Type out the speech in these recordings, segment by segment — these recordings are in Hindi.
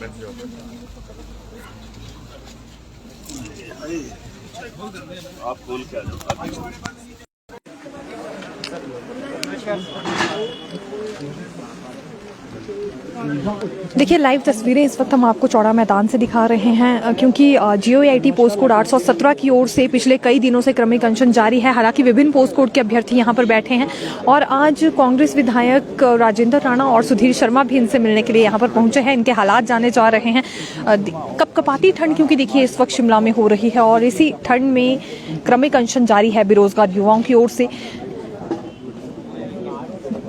गवर्नमेंट जॉब आप खोल के आ जाओ। देखिए लाइव तस्वीरें इस वक्त हम आपको चौड़ा मैदान से दिखा रहे हैं क्योंकि GOAT पोस्ट कोड 817 की ओर से पिछले कई दिनों से क्रमिक अनशन जारी है। हालांकि विभिन्न पोस्ट कोड के अभ्यर्थी यहां पर बैठे हैं और आज कांग्रेस विधायक राजेंद्र राणा और सुधीर शर्मा भी इनसे मिलने के लिए यहां पर पहुंचे हैं। इनके हालात जाने जा रहे हैं। कपकपाती ठंड क्योंकि देखिए इस वक्त शिमला में हो रही है और इसी ठंड में क्रमिक अनशन जारी है बेरोजगार युवाओं की ओर से।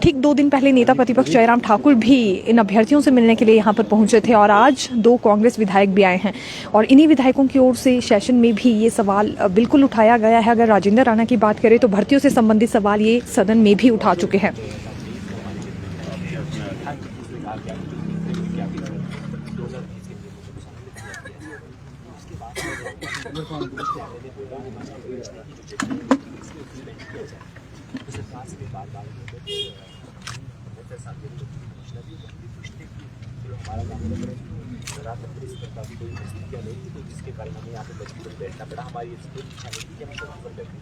ठीक 2 दिन पहले नेता प्रतिपक्ष जयराम ठाकुर भी इन अभ्यर्थियों से मिलने के लिए यहां पर पहुंचे थे और आज 2 कांग्रेस विधायक भी आए हैं और इन्हीं विधायकों की ओर से सेशन में भी ये सवाल बिल्कुल उठाया गया है। अगर राजेंद्र राणा की बात करें तो भर्तियों से संबंधित सवाल ये सदन में भी उठा चुके हैं। हमारा काम काफ़ी कोई परिस्थितियाँ नहीं थी तो जिसके कारण हमें यहाँ पे मजबूरन बैठना पड़ा। हमारी इच्छा नहीं थी कि हम वहाँ पर बैठें।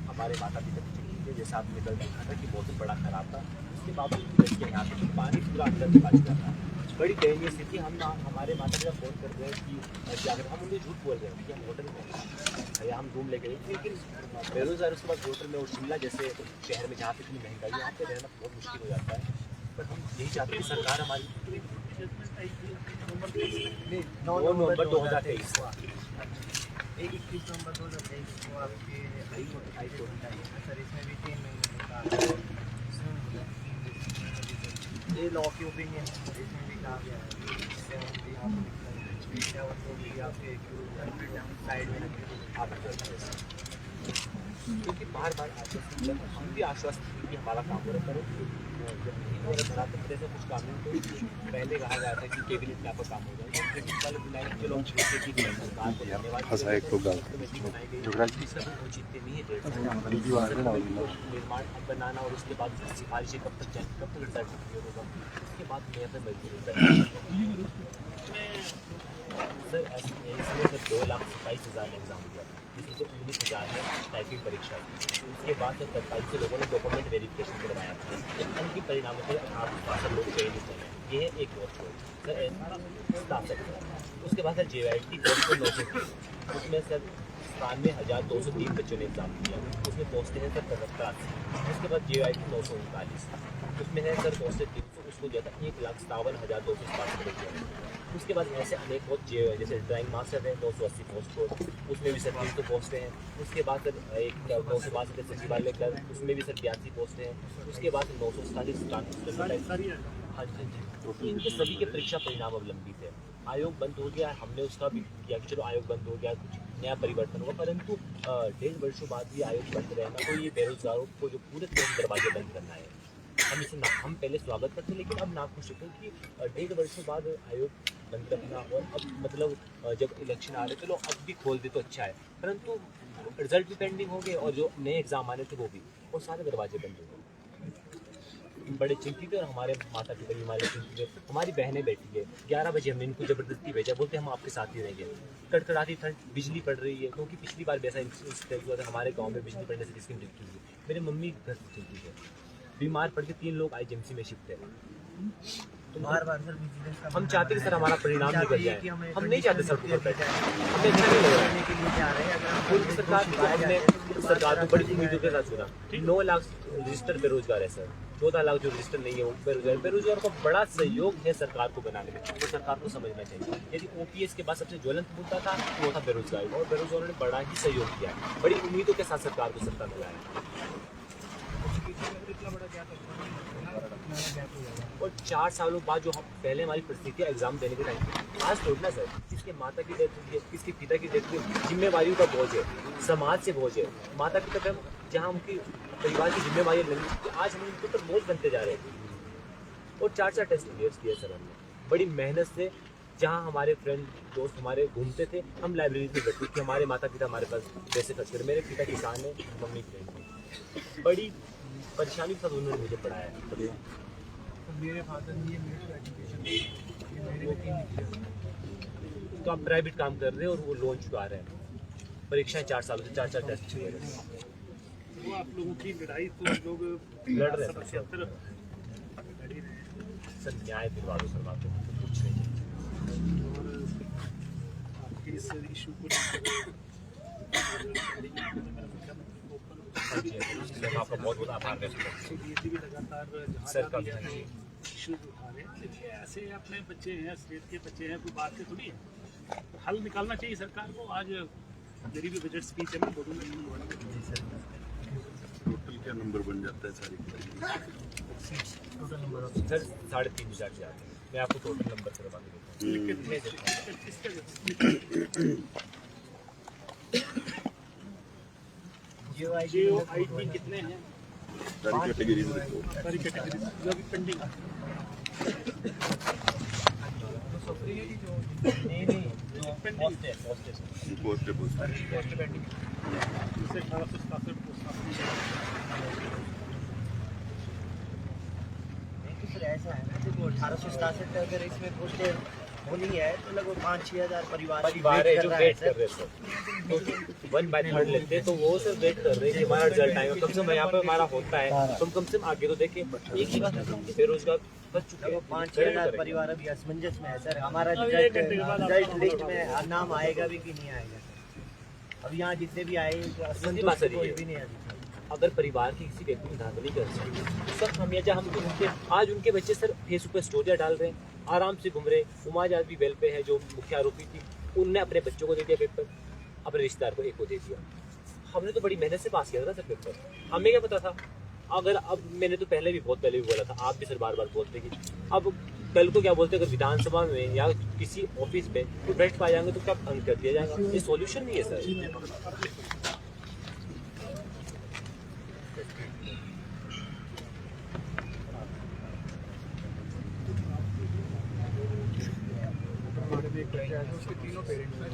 हमारे माता पिता की छुट्टी थी, जैसा आपने कल देखा था कि मौसम बड़ा ख़राब था, उसके बावजूद बैठ के यहाँ पे पानी पूरा अंदर तक आ चुका था। बड़ी दयनीय स्थिति। हम हमारे माता पिता फ़ोन कर रहे हैं कि अगर हम उन्हें झूठ बोल रहे हैं कि हम होटल में या हम रूम ले गए, लेकिन बेरोज़गार उसके बाद होटल में और शिमला जैसे शहर में जहाँ पर इतनी महंगाई है, यहाँ पर रहना बहुत मुश्किल हो जाता है। पर हम यही चाहते हैं कि सरकार हमारी 9 नवंबर 2023 21 नवंबर 2023 को आपके हाईकोर्ट सर इसमें भी 3 महीने का ये लॉ की ओपिनियन इसमें भी कहा गया है क्योंकि बार बार हम भी आश्वस्त कि हमारा काम हो रहा है। जब कुछ काम नहीं तो पहले कहा गया था कि कैबिनेट में आपका काम हो जाएगा, जो लोग सरकार को धन्यवाद निर्माण बनाना और उसके बाद सिफारिशें कब तक रिजल्ट होगा, उसके बाद मैं मजबूर सर इसमें सर 2,27,000 एग्जाम दिया, जिसमें से 19,000 है टाइपिंग परीक्षा की। उसके बाद सर 45 लोगों ने डॉक्यूमेंट वेरिफिकेशन करवाया था, उनके परिणामों से 8 लोग चयनित हुए हैं। ये है एक पोस्ट सर ऐसा। उसके बाद सर JYT पोस्ट को 900 उसमें सर 97,203 बच्चों ने एग्जाम दिया, उसमें पोस्टें हैं सर 87। उसके बाद JYT 939 उसमें है सर पोस्टें 300, उसको दिया था 1,57,267 बच्चे। उसके बाद ऐसे अनेक बहुत जैसे ड्राइंग मास्टर है 280 पोस्ट को, उसमें भी सर 300 पोस्टें हैं। उसके बाद सर एक 962 सचिवालय क्लर्क, उसमें भी सर 82 पोस्टें हैं। उसके बाद 947 हाँ जी इनके सभी के परीक्षा परिणाम अवलंबित है। आयोग बंद हो गया, हमने उसका भी किया कि चलो आयोग बंद हो गया, कुछ नया परिवर्तन होगा, परंतु 1.5 वर्षों बाद भी आयोग बंद रहना तो ये बेरोजगारों को जो पूरे दरवाजे बंद करना है। हम इसे हम पहले स्वागत करते लेकिन अब नाखुश है क्योंकि 1.5 वर्षों बाद आयोग बंद रखना और अब मतलब जब इलेक्शन आ रहे चलो अब भी खोल दे तो अच्छा है, परंतु रिजल्ट भी पेंडिंग हो गए और जो नए एग्जाम आने थे वो भी, और सारे दरवाजे बंद हो गए। बड़े चिंतित और हमारे माता पिता भी हमारे चिंतित, हमारी बहनें बैठी है। 11 बजे हमने इनको ज़बरदस्ती भेजा, बोलते हम आपके साथ ही रहेंगे। कड़कड़ाती ठंड, बिजली पड़ रही है क्योंकि पिछली बार भी ऐसा इंसिडेंट हुआ था हमारे गाँव में, बिजली पड़ने से किसकी मृत्यु हुई। मेरे मम्मी घर से चिंतित है, बीमार पड़ के 3 लोग IGMC में शिफ्ट है। तो बार-बार सर हम चाहते कि सर हमारा परिणाम निकल जाए, हम नहीं चाहते सर ऊपर बैठे, हमें अच्छा नहीं लग रहा के लिए जा रहे हैं। पूरी सरकार को बड़ी उम्मीदों के साथ चुना। 9 लाख रजिस्टर बेरोजगार है सर, 14 लाख जो रजिस्टर नहीं है वो बेरोजगार का बड़ा सहयोग है सरकार को बनाने में, तो सरकार को समझना चाहिए। यदि OPS के बाद सबसे ज्वलंत मुद्दा था तो वो था बेरोजगारी, और बेरोजगारों ने बड़ा ही सहयोग किया है, बड़ी उम्मीदों के साथ सरकार को सत्ता मिला है। और 4 सालों बाद जो हम पहले हमारी परिस्थितियाँ एग्जाम देने के टाइम आज छोड़ना सर, किसके माता की डेथ हुई है, किसके पिता की डेथ हुई है, जिम्मेवारियों का बोझ है, समाज से बोझ है। माता पिता का जहाँ उनकी परिवार की जिम्मेवारी लगी, आज हम उनके ऊपर बोझ बनते जा रहे हैं। और 4 टेस्ट किए सर हमने बड़ी मेहनत से, जहाँ हमारे फ्रेंड दोस्त हमारे घूमते थे, हम लाइब्रेरी में बैठते थे, हमारे माता पिता हमारे पास पैसे खर्च कर, मेरे पिता किसान है, मम्मी फ्रेंड, बड़ी परेशानी के साथ उन्होंने मुझे पढ़ाया है। मेरे फादर ने मेरे एजुकेशन तो आप प्राइवेट काम कर रहे हैं और वो लोन चुका रहे हैं, परीक्षाएं 4 सालों से 4 टेस्ट हुए हैं। वो आप लोगों की लड़ाई तो लोग लड़ रहे हैं सर, न्याय दिलवा दो सर, बात कुछ नहीं। आपके इस इशू को मैं आपका बहुत बहुत आभार व्यक्त करता हूँ ये भी लगातार सर का इशूज उठा रहे हैं। देखिए ऐसे अपने बच्चे हैं, स्टेट के बच्चे हैं, कोई बात थोड़ी है। हल निकालना चाहिए सरकार को। आज मेरी भी बजट स्पीच है, मैं बोलूँगा टोटल क्या नंबर बन जाता है सारी टोटल नंबर ऑफ सर 3,500 से आते हैं। मैं आपको टोटल नंबर करवा देता हूँ। जीओआईटी कितने हैं? सारी कैटेगरीज जो अभी पेंडिंग है। ऐसा है ना, देखो 1867 अगर इसमें पोस्टें होनी है तो लगभग 5-6 हज़ार परिवार है जो वेट कर रहे हैं सर। तो 1/3 लेते हैं तो वो सर वेट कर रहे हैं कि हमारा रिजल्ट आएगा। कम से कम यहाँ पे हमारा होता है तो कम से कम आगे तो देखें। एक ही बात बेरोजगार बच चुके हैं, 5-6 हज़ार परिवार अभी असमंजस में है सर। हमारा रिजल्ट लिस्ट में नाम आएगा भी कि नहीं आएगा। अब यहाँ जितने भी आए असमंजस कोई भी नहीं है। अगर परिवार की किसी व्यक्ति की धांधली कर सकते सर, हम या हम उनके आज उनके बच्चे सर फेसबुक पे स्टोरियाँ डाल रहे हैं, आराम से घूम रहे। उमाज आज भी बेल पे है, जो मुख्य आरोपी थी, उनने अपने बच्चों को दे दिया पेपर, अपने रिश्तेदार को एक को दे दिया। हमने तो बड़ी मेहनत से पास किया था सर पेपर, हमें क्या पता था। अगर अब मैंने तो पहले भी बोला था, आप भी सर बार बार बोलते कि अब कल को क्या बोलते, अगर विधानसभा में या किसी ऑफिस में तो भ्रष्ट पाए जाएंगे तो क्या अंक कर दिया जाएगा। ये सॉल्यूशन नहीं है सर। उसके तीनों पेरेंट्स हैं,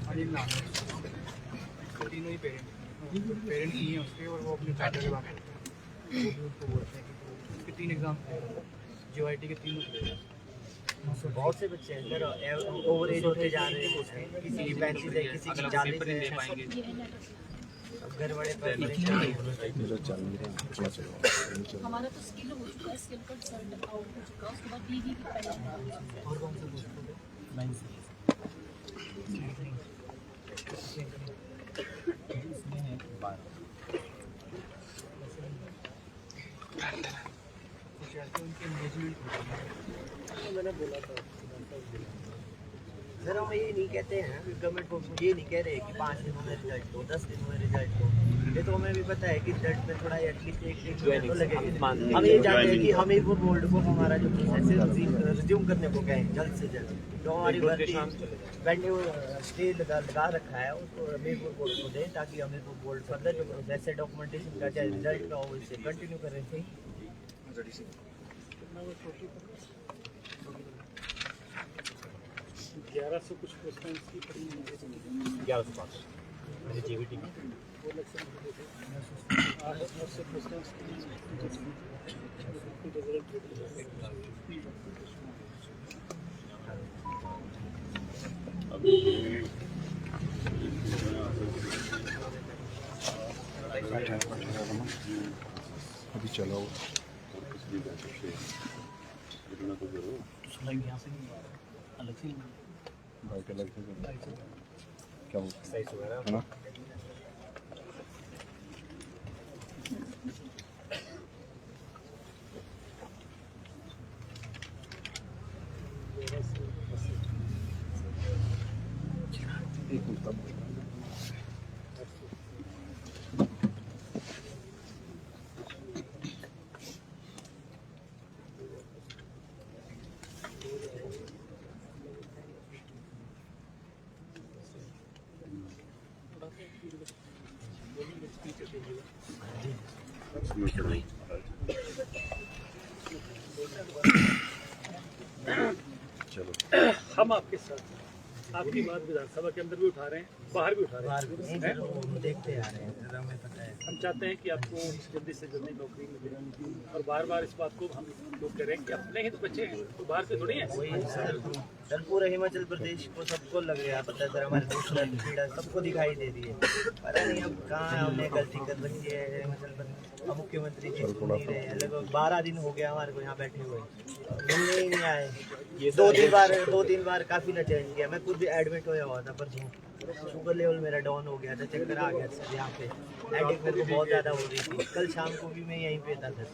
अनिल नाम है, तीनों ही पेरेंट नहीं है उसके, और वो अपने चाचा के बाप वो भी उसको बोलते हैं कि उसके 3 एग्जाम जीओआईटी के तीनों बहुत से बच्चे हैं सर ओवर एज होते जा रहे हैं। किसी की 35 है, किसी की 40 है। घर बड़े हमारा तो स्किल हो चुका है, स्किल का रिजल्ट आउट हो चुका है, उसके बाद डीवी की पेंडिंग है। मैंने बोला था सर, हम ये नहीं कहते हैं गवर्नमेंट को, ये नहीं कह रहे कि 5 दिनों में रिजल्ट हो, 10 दिनों में रिजल्ट हो। ये तो हमें भी पता है कि रिजल्ट में थोड़ा एटलीस्ट एक तो लगेगा। हम ये चाहते हैं कि हमीरपुर बोर्ड को हमारा जो प्रोसेस है रिज्यूम करने को कहें जल्द से जल्द। जो हमारी भर्ती वेन्यू स्टे लगा रखा है उसको हमीरपुर बोर्ड को दें, ताकि हमीरपुर बोर्ड फर्दर जो प्रोसेस है डॉक्यूमेंटेशन का चाहे रिजल्ट का हो, इसे कंटिन्यू करें। 1100 कुछ क्वेश्चन की पड़ी 1105 मेरे जीवीटी में अभी चलो अलग से क्या सही सुना है ना। एक मिनट चलो हम आपके साथ, आपकी बात विधानसभा के अंदर भी उठा रहे हैं, बाहर भी उठा रहे हैं। देखते आ रहे हैं, हमें पता है। हम चाहते हैं कि आपको जल्दी से जल्दी नौकरी मिले, और बार बार इस बात को हम लोग कह रहे हैं कि अपने ही तो बच्चे हैं, तो बाहर से थोड़ी हैं। सर पूरे हिमाचल प्रदेश को सबको लग गया पता है सर, हमारे दोस्त पीड़ा सबको दिखाई दे रही है। पता नहीं अब कहाँ हमने गलती कर रखी है हिमाचल प्रदेश। अब मुख्यमंत्री जी सुन नहीं रहे हैं। लगभग 12 दिन हो गया हमारे को यहाँ बैठे हुए, मिलने ही नहीं आए। ये 2-3 बार काफ़ी ना चेंज किया। मैं खुद भी एडमिट होया हुआ था परसों, शुगर लेवल मेरा डाउन हो गया था, चक्कर आ गया सर। यहाँ पे हेडेक मेरे को बहुत ज़्यादा हो रही थी। कल शाम को भी मैं यहीं पे था सर,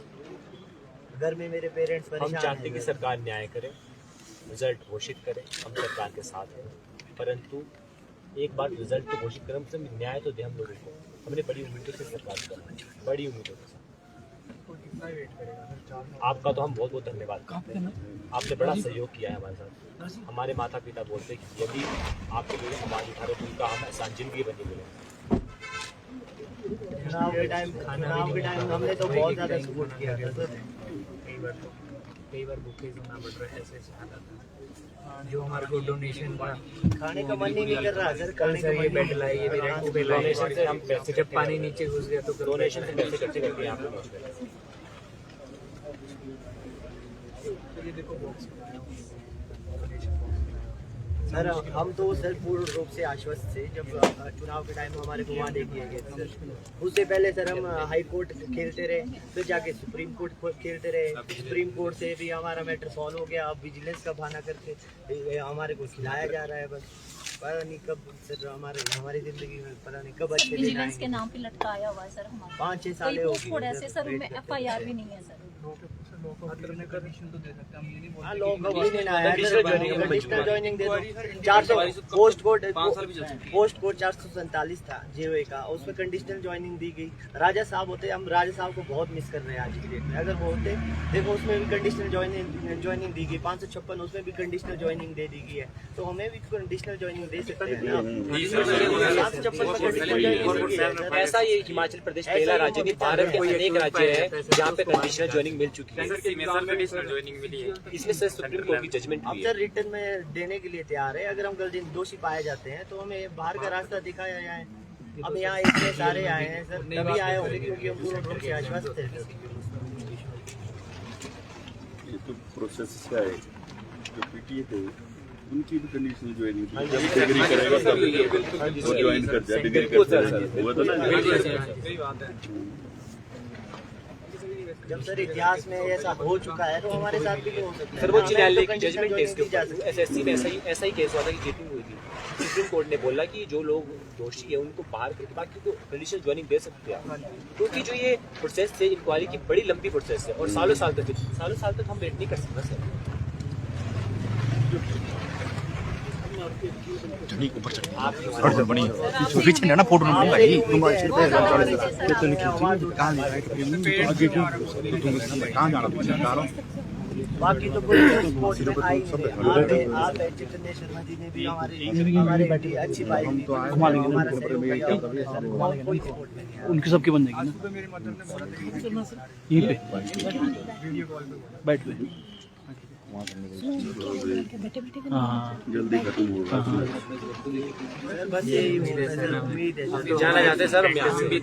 घर में मेरे पेरेंट्स परेशान हैं। हम चाहते कि सरकार न्याय करे, रिजल्ट घोषित करे, हम सरकार के साथ हैं। परंतु एक बार रिजल्ट तो घोषित करें, मतलब न्याय तो दे हम लोगों को। हमने बड़ी उम्मीदों से सरकार कर, बड़ी उम्मीदों के साथ। आपका तो हम बहुत बहुत धन्यवाद करते हैं। आपने बड़ा सहयोग किया है हमारे साथ। हमारे माता पिता बोलते हैं कि यदि आपके लिए आवाज़ उठा रहे तो उनका हम एहसान जिंदगी बनी मिले। चुनाव के टाइम हमने तो बहुत ज़्यादा सपोर्ट किया था सर। कई बार भूखे सोना पड़ रहा है, ऐसे हालत है। जो हमारे को डोनेशन का खाने का मन ही नहीं कर रहा सर। खाने का ये बेड लाए, ये रेंट पे लाए, डोनेशन से हम पैसे जब पानी नीचे घुस गया तो डोनेशन से पैसे इकट्ठे करके यहाँ पे पहुँचते हैं। ये देखो बॉक्स सर हम तो सर पूर्ण रूप से आश्वस्त थे जब चुनाव के टाइम हमारे को वादे किए गए थे सर। उससे पहले सर हम हाई कोर्ट खेलते रहे, फिर जाके सुप्रीम कोर्ट खेलते रहे। सुप्रीम कोर्ट से भी हमारा मैटर सॉल्व हो गया। अब विजिलेंस का बहाना करके हमारे को खिलाया जा रहा है। बस पता नहीं कब सर हमारी जिंदगी में पता नहीं कब अच्छे दिन विजिलेंस के आएंगे। नाम पे लटकाया हुआ है सर हमारा। 5-6 साल कई हो पोस्ट कोड ऐसे सर उनमें FIR भी नहीं है सर। कंडीशन तो दे सकते हैं, हम ये नहीं हाँ, बोलते लोग भी नहीं आया कंडीशनल ज्वाइनिंग दे दो। 400 पोस्ट कोड 447 था जेओए का, उसमें कंडीशनल ज्वाइनिंग दी गई। राजा साहब होते, हम राजा साहब को बहुत मिस कर रहे हैं आज की डेट में। अगर वो होते देखो उसमें भी कंडीशनल ज्वाइनिंग दी गई। 556 उसमें भी कंडीशनल ज्वाइनिंग दे दी गई है, तो हमें भी कंडीशनल ज्वाइनिंग दे सकते हैं ना। 556 ऐसा ये हिमाचल प्रदेश पहला राज्य नहीं, भारत के अनेक राज्य है जहाँ पे कंडीशनल ज्वाइनिंग मिल चुकी है। इसमें सर सुप्रीम कोर्ट की जजमेंट अब हुई सर है। रिटर्न में देने के लिए तैयार है। अगर हम गलती दोषी पाए जाते हैं तो हमें बाहर का रास्ता दिखाया जाए। अब यहाँ इतने सारे आए हैं सर, तभी आए होंगे क्योंकि हम पूर्ण रूप से आश्वस्त थे सर। ये तो प्रोसेस क्या है, जो पीटीए थे उनकी भी कंडीशनल ज्वाइनिंग थी। जब डिग्री करेगा तब वो ज्वाइन कर जाए। डिग्री कर हुआ था ना। जब सर इतिहास में ऐसा हो चुका है तो हमारे साथ भी हो सकता है। सर्वोच्च हमें न्यायालय तो की जजमेंट है इसके जा ऊपर। सकती है। SSC में ऐसा ही केस हुआ था कि चीटिंग हुई थी। सुप्रीम कोर्ट ने बोला कि जो लोग दोषी है उनको बाहर करके बाकी को कंडीशनल ज्वाइनिंग दे सकते हैं, क्योंकि जो ये प्रोसेस है इंक्वायरी की बड़ी लंबी प्रोसेस है और सालों साल तक हम वेट नहीं कर सकते सर। पीछे ना फोटो आप भाई बाकी तो कोई स्पोर्ट्स में आई नहीं। आप चैतन्य शर्मा जी ने भी हमारे अच्छी बाइक हमारा सहयोग किया। कोई सपोर्ट में नहीं आया। उनकी सबकी बन जाएगी ना। यहीं पे वीडियो कॉल पे बैठ गए। जल्दी खत्म होगा। सर बस यही उम्मीद है। जाना चाहते हैं सर, हम यहाँ से भी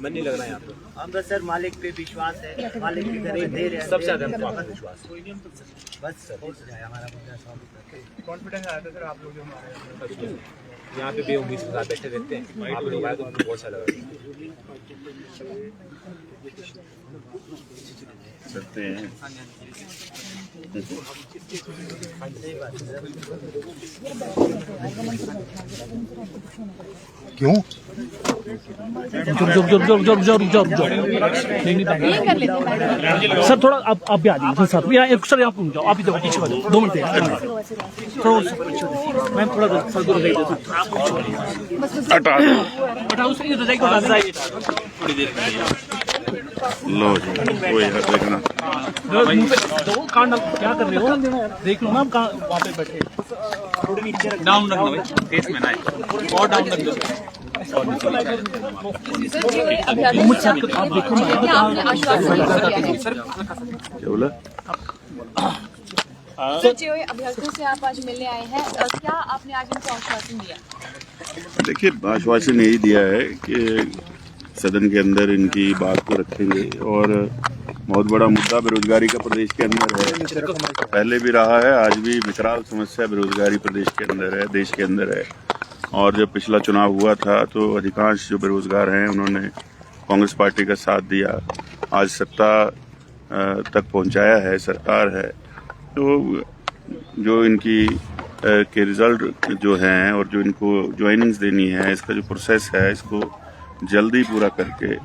मन नहीं लग रहा है यहाँ पे। हम बस सर मालिक पे विश्वास है, मालिक के घर में दे रहे हैं। सबसे ज्यादा हमको आपका विश्वास है। बस हो जाए हमारा मुद्दा सॉल्व। कॉन्फिडेंस आया था सर आप लोग जो हमारे यहाँ पे बेउम्मीद के साथ बैठे रहते हैं, आप लोग आए तो हमको बहुत अच्छा लगा। करते हैं। क्यों? सर थोड़ा आप भी आ जाइए सर भी एक सर आप जाओ, आप ही जाओ पीछे 2 मिनट मैं थोड़ा सर दूर हटाओ सर, इधर जाइए थोड़ी देर लो जी कोई देखना। कांड क्या कर रहे हो, देख लो ना आप वहाँ पे बैठे। थोड़ी नीचे डाउन रखना भाई, फेस में ना और डाउन रख दो। मुझसे आप देखो क्या बोला? सर जेओए अभ्यर्थियों से आप आज मिलने आए हैं, क्या आपने आज इनको आश्वासन दिया? देखिए आश्वासन यही दिया है कि सदन के अंदर इनकी बात को रखेंगे और बहुत बड़ा मुद्दा बेरोजगारी का प्रदेश के अंदर है, पहले भी रहा है, आज भी विकराल समस्या बेरोजगारी प्रदेश के अंदर है, देश के अंदर है। और जब पिछला चुनाव हुआ था तो अधिकांश जो बेरोजगार हैं उन्होंने कांग्रेस पार्टी का साथ दिया, आज सत्ता तक पहुंचाया है, सरकार है। तो जो इनकी के रिजल्ट जो हैं और जो इनको ज्वाइनिंग्स देनी है, इसका जो प्रोसेस है, इसको जल्दी पूरा करके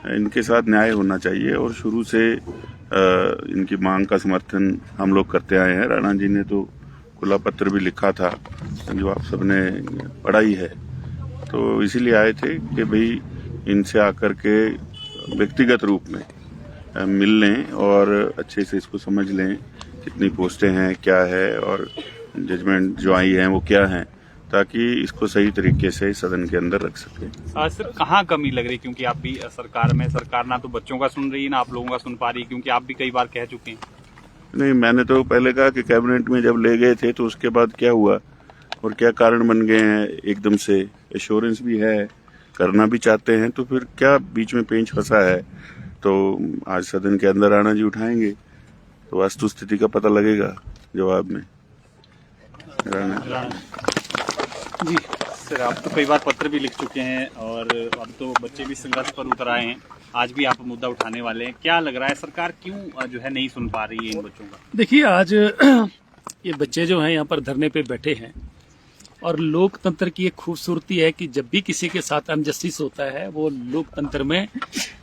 इनके साथ न्याय होना चाहिए। और शुरू से इनकी मांग का समर्थन हम लोग करते आए हैं। राणा जी ने तो खुला पत्र भी लिखा था जो आप सबने पढ़ा ही है, तो इसीलिए आए थे कि भाई इनसे आकर के व्यक्तिगत रूप में मिल लें और अच्छे से इसको समझ लें कितनी पोस्टें हैं, क्या है और जजमेंट जो आई हैं वो क्या हैं, ताकि इसको सही तरीके से सदन के अंदर रख सकें। सर कहाँ कमी लग रही, क्योंकि आप भी सरकार में, सरकार ना तो बच्चों का सुन रही है ना आप लोगों का सुन पा रही, क्योंकि आप भी कई बार कह चुके हैं। नहीं, मैंने तो पहले कहा कि कैबिनेट में जब ले गए थे तो उसके बाद क्या हुआ और क्या कारण बन गए हैं, एकदम से एश्योरेंस भी है, करना भी चाहते हैं, तो फिर क्या बीच में पेंच फंसा है। तो आज सदन के अंदर राणा जी उठाएंगे तो वास्तु स्थिति का पता लगेगा जवाब में। राणा जी सर, आप तो कई बार पत्र भी लिख चुके हैं और अब तो बच्चे भी संघर्ष पर उतर आए हैं, आज भी आप मुद्दा उठाने वाले हैं। क्या लग रहा है सरकार क्यों जो है नहीं सुन पा रही है इन बच्चों का? देखिए, आज ये बच्चे जो हैं यहाँ पर धरने पे बैठे हैं और लोकतंत्र की एक खूबसूरती है कि जब भी किसी के साथ अनजस्टिस होता है वो लोकतंत्र में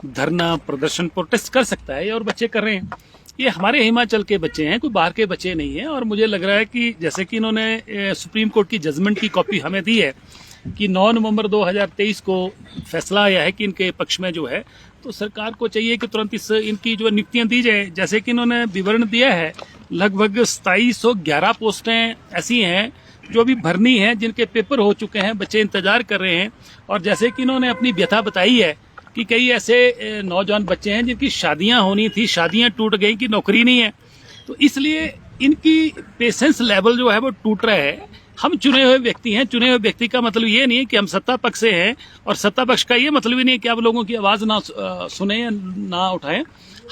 धरना, प्रदर्शन, प्रोटेस्ट कर सकता है और बच्चे कर रहे हैं। ये हमारे हिमाचल के बच्चे हैं, कोई बाहर के बच्चे नहीं हैं। और मुझे लग रहा है कि जैसे कि इन्होंने सुप्रीम कोर्ट की जजमेंट की कॉपी हमें दी है कि 9 नवंबर 2023 को फैसला आया है कि इनके पक्ष में जो है, तो सरकार को चाहिए कि तुरंत इनकी जो नियुक्तियां दी जाए। जैसे कि इन्होंने विवरण दिया है, लगभग 2711 पोस्टें ऐसी हैं जो अभी भरनी है, जिनके पेपर हो चुके हैं, बच्चे इंतजार कर रहे हैं। और जैसे कि इन्होंने अपनी व्यथा बताई है कि कई ऐसे नौजवान बच्चे हैं जिनकी शादियां होनी थी, शादियां टूट गई, कि नौकरी नहीं है, तो इसलिए इनकी पेशेंस लेवल जो है वो टूट रहा है। हम चुने हुए व्यक्ति हैं, चुने हुए व्यक्ति का मतलब ये नहीं है कि हम सत्ता पक्ष से हैं, और सत्ता पक्ष का ये मतलब ही नहीं है कि आप लोगों की आवाज ना सुने या ना उठाएं।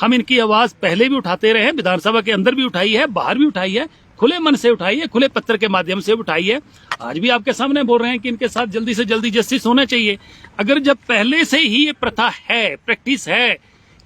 हम इनकी आवाज पहले भी उठाते रहे, विधानसभा के अंदर भी उठाई है, बाहर भी उठाई है, खुले मन से उठाई है, खुले पत्र के माध्यम से उठाई है। आज भी आपके सामने बोल रहे हैं कि इनके साथ जल्दी से जल्दी जस्टिस होना चाहिए। अगर जब पहले से ही ये प्रथा है, प्रैक्टिस है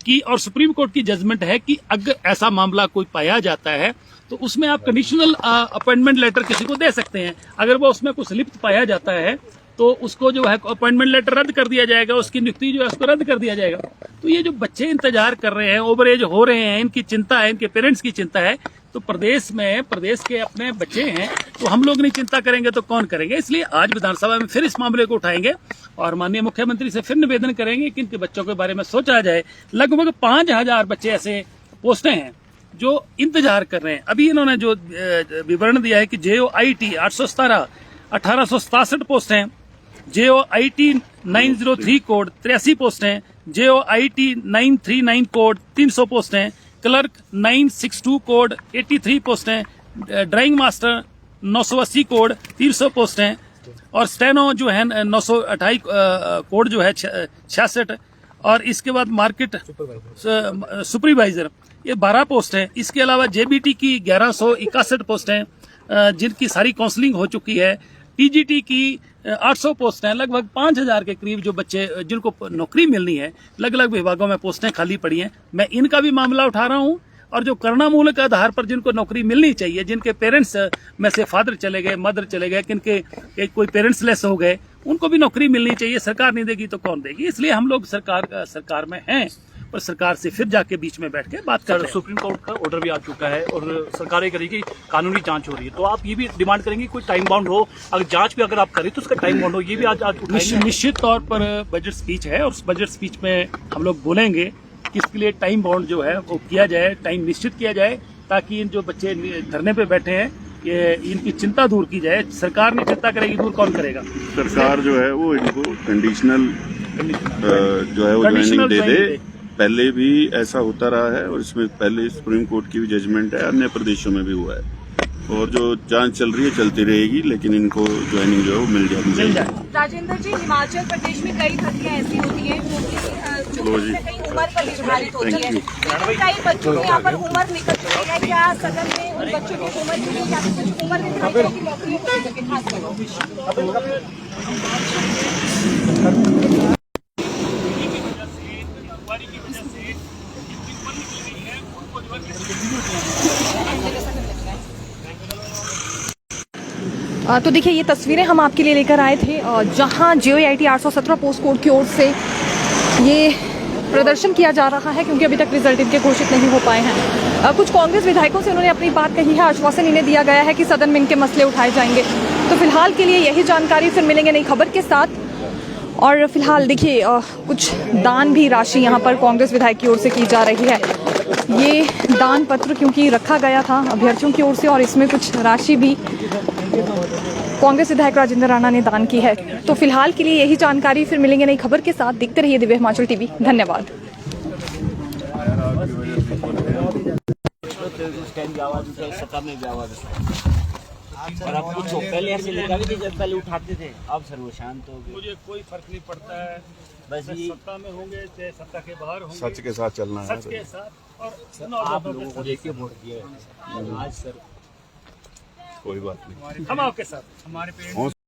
कि, और सुप्रीम कोर्ट की जजमेंट है कि अगर ऐसा मामला कोई पाया जाता है तो उसमें आप कंडीशनल अपॉइंटमेंट लेटर किसी को दे सकते हैं। अगर वो उसमें कुछ लिप्त पाया जाता है तो उसको जो है अपॉइंटमेंट लेटर रद्द कर दिया जाएगा, उसकी नियुक्ति जो है उसको रद्द कर दिया जाएगा। तो ये जो बच्चे इंतजार कर रहे हैं, ओवर एज हो रहे हैं, इनकी चिंता है, इनके पेरेंट्स की चिंता है, तो प्रदेश में, प्रदेश के अपने बच्चे हैं, तो हम लोग नहीं चिंता करेंगे तो कौन करेंगे। इसलिए आज विधानसभा में फिर इस मामले को उठाएंगे और माननीय मुख्यमंत्री से फिर निवेदन करेंगे कि इनके बच्चों के बारे में सोचा जाए। लगभग 5000 बच्चे ऐसे पोस्टें हैं जो इंतजार कर रहे हैं। अभी इन्होंने जो विवरण दिया है कि JOIT 817 1867 पोस्ट हैं, JOIT 903 कोड 83 पोस्ट हैं, JOIT 939 कोड 300 पोस्ट हैं, क्लर्क 962 कोड 83 पोस्ट हैं, ड्राइंग मास्टर 980 कोड 300 पोस्ट हैं, और स्टेनो जो है 928 कोड जो है 66, और इसके बाद मार्केट सुपरवाइजर ये 12 पोस्ट हैं। इसके अलावा JBT की 1161 पोस्ट हैं जिनकी सारी काउंसलिंग हो चुकी है। TGT की 800 पोस्ट हैं। लगभग 5000 के करीब जो बच्चे जिनको नौकरी मिलनी है, अलग अलग विभागों में पोस्टें खाली पड़ी हैं। मैं इनका भी मामला उठा रहा हूं, और जो करुणामूलक आधार पर जिनको नौकरी मिलनी चाहिए, जिनके पेरेंट्स में से फादर चले गए, मदर चले गए, किनके कोई पेरेंट्स लेस हो गए, उनको भी नौकरी मिलनी चाहिए। सरकार नहीं देगी तो कौन देगी? इसलिए हम लोग सरकार में हैं, पर सरकार से फिर जाके बीच में बैठ के बात कर रहे हैं। सुप्रीम कोर्ट का ऑर्डर भी आ चुका है और सरकार ये करेगी, कानूनी जांच हो रही है, तो आप ये भी डिमांड करेंगे कोई टाइम बाउंड हो, अगर जांच भी अगर आप करें तो उसका टाइम बाउंड हो, ये भी आज निश्चित तौर पर बजट स्पीच है, और उस बजट स्पीच में हम लोग बोलेंगे कि इसके लिए टाइम बाउंड जो है वो किया जाए, टाइम निश्चित किया जाए, ताकि इन जो बच्चे धरने पे बैठे हैं ये इनकी चिंता दूर की जाए। सरकार नहीं चिंता करेगी, दूर कौन करेगा? सरकार जो है वो इनको कंडीशनल जो है वो ज्वाइनिंग दे दे। पहले भी ऐसा होता रहा है और इसमें पहले सुप्रीम कोर्ट की भी जजमेंट है, अन्य प्रदेशों में भी हुआ है। और जो जांच चल रही है चलती रहेगी, लेकिन इनको ज्वाइनिंग जो है वो मिल जाएगी। राजेंद्र जी, हिमाचल प्रदेश में कई भर्तियां ऐसी होती हैं जो कहीं उम्र पर निर्धारित होती है, कई बच्चों की यहाँ पर उम्र निकल चुकी है। क्या सदन में उन बच्चों की उम्र के लिए कुछ उम्र निर्धारित है कि नौकरियों को लेकर खासकर? तो देखिए, ये तस्वीरें हम आपके लिए लेकर आए थे जहां JOIT 817 पोस्ट कोड की ओर से ये प्रदर्शन किया जा रहा है, क्योंकि अभी तक रिजल्ट इनके घोषित नहीं हो पाए हैं। कुछ कांग्रेस विधायकों से उन्होंने अपनी बात कही है, आश्वासन इन्हें दिया गया है कि सदन में इनके मसले उठाए जाएंगे। तो फिलहाल के लिए यही जानकारी, फिर मिलेंगे नई खबर के साथ। और फिलहाल देखिए, कुछ दान भी राशि यहाँ पर कांग्रेस विधायक की ओर से की जा रही है। ये दान पत्र क्योंकि रखा गया था अभ्यर्थियों की ओर से, और इसमें कुछ राशि भी कांग्रेस विधायक राजेंद्र राणा ने दान की है। तो फिलहाल के लिए यही जानकारी, फिर मिलेंगे नई खबर के साथ। देखते रहिए दिव्य हिमाचल टीवी। धन्यवाद। और आप पूछो, पहले ऐसे लगा भी जब पहले उठाते थे, अब सर वो शांत हो गए। मुझे कोई फर्क नहीं पड़ता है, बस ये सत्ता में होंगे चाहे सत्ता के बाहर होंगे, सच के साथ चलना है। सच के साथ। और आप लोगों को देख के वोट दिया है आज सर, कोई बात नहीं, हम आपके साथ। हमारे पेरेंट्स